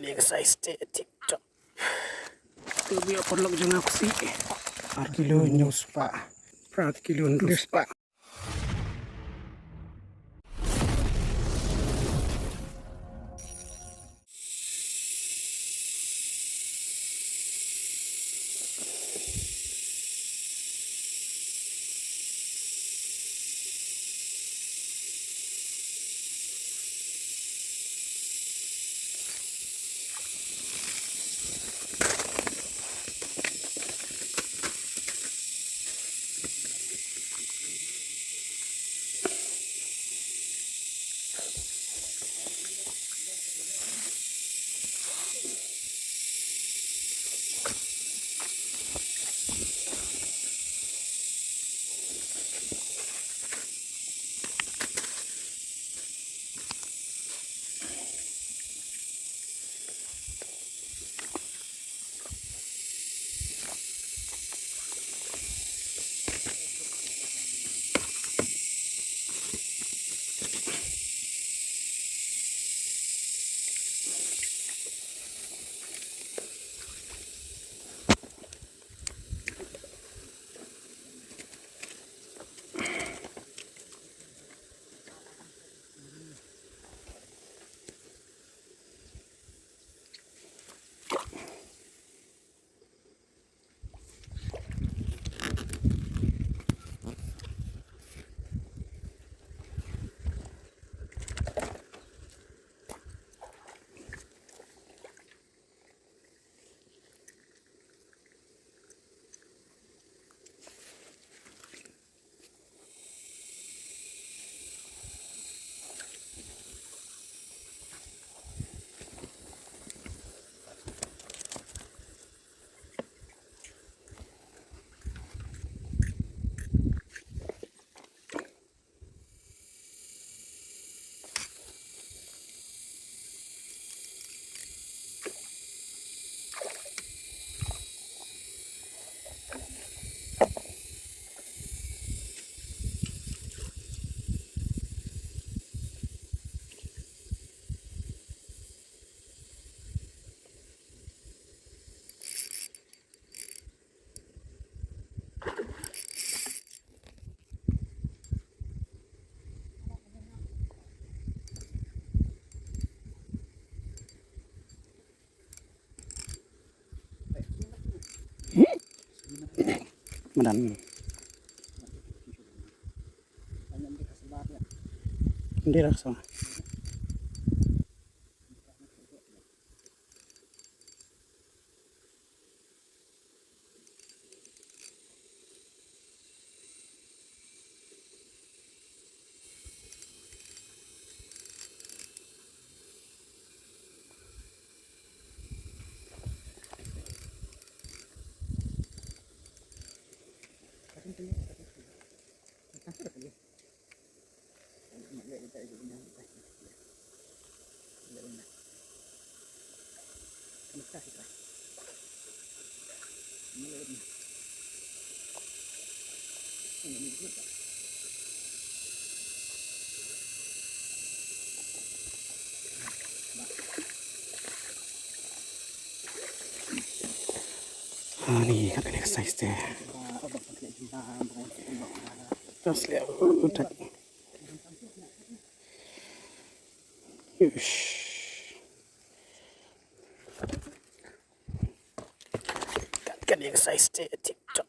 exercise TikTok. Tu biar perlu jangan aku sih. 4 kilo news pak. 4 kilo news pak. Madami. Hindi rasa. Ni kan exercise deh. Terus lihat udah. Yush. Kan exercise deh TikTok.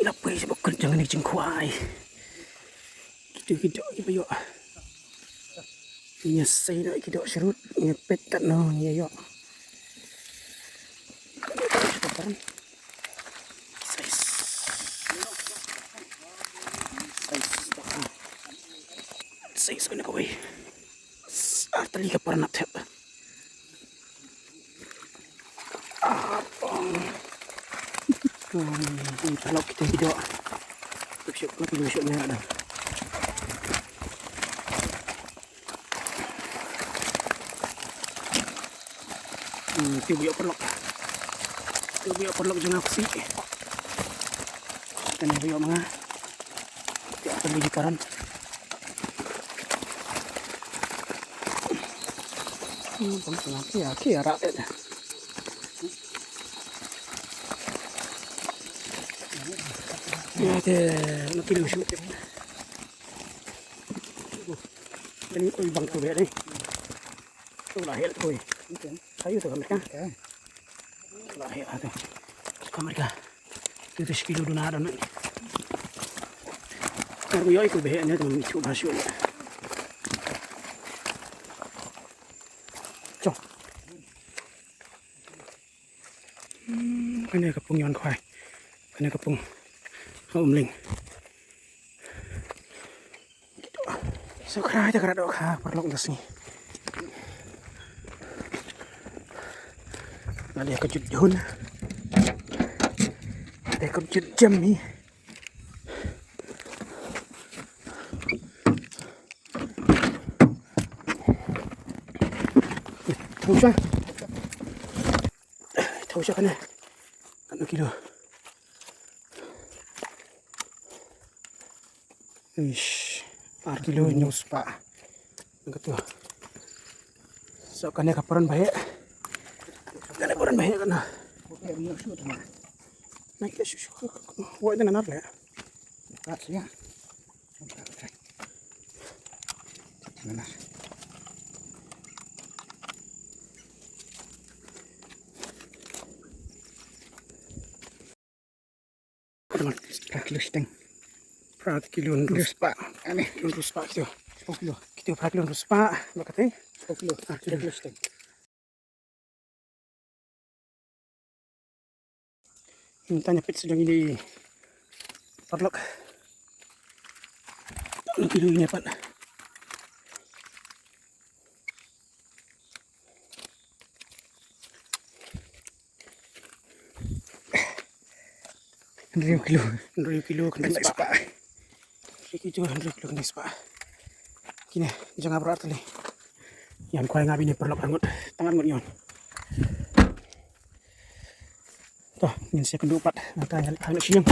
Lapay sa bakal jangan ni cengkuai. Kita kita yo. Ini saya nak kita serut, ini petat no ni yo. Size. Size kena kau. Artali ka para nak tap. Kalau kita tidak siap lagi masuk ni ada. Tiup biar perlok jangan aksi. Kita ni biar mana? Tiap pergi jikaran. Bangsa kia rakyat. Ya deh, nak pilih macam ni. Ini kau bang tu ni. Tu lahir tu. Kayu tu kamera. Lahir tu. Kamera. Itu sekilo duna ada ni. Kalau yo ikut behek ni tu micu bahasa ni. Cok. Ini kapung yon kuai. Ini kapung Ling. So kena aja kerada kah perlok das ni. Nanti aku jut jun. Nanti aku jut jam ni. Tahu siapa ni? Kan kilo. Ish, 4 kilo nyus pak. Begitu. So kan kaparan baik. Kan kaparan baik kan. Naik ke susu. Woi dengan apa ya? Tak sih ya. Mana? Teman, praklis teng. Kilon ruspa, ane kilon ruspa kita, 10 kilo. Kita kilon ruspa, bakatnya 10 kilo. Kilon ruspa. Tanya pit sedang ini perlok. Kilo ini apa? Dua kilo kena ispa. Kita 100 kilo kena ispa. Kini jangan berat kali. Yang kau ngabi ni perlok angut tangan ngut yon. Toh, ini saya kedua 4. Nanti hanya siang.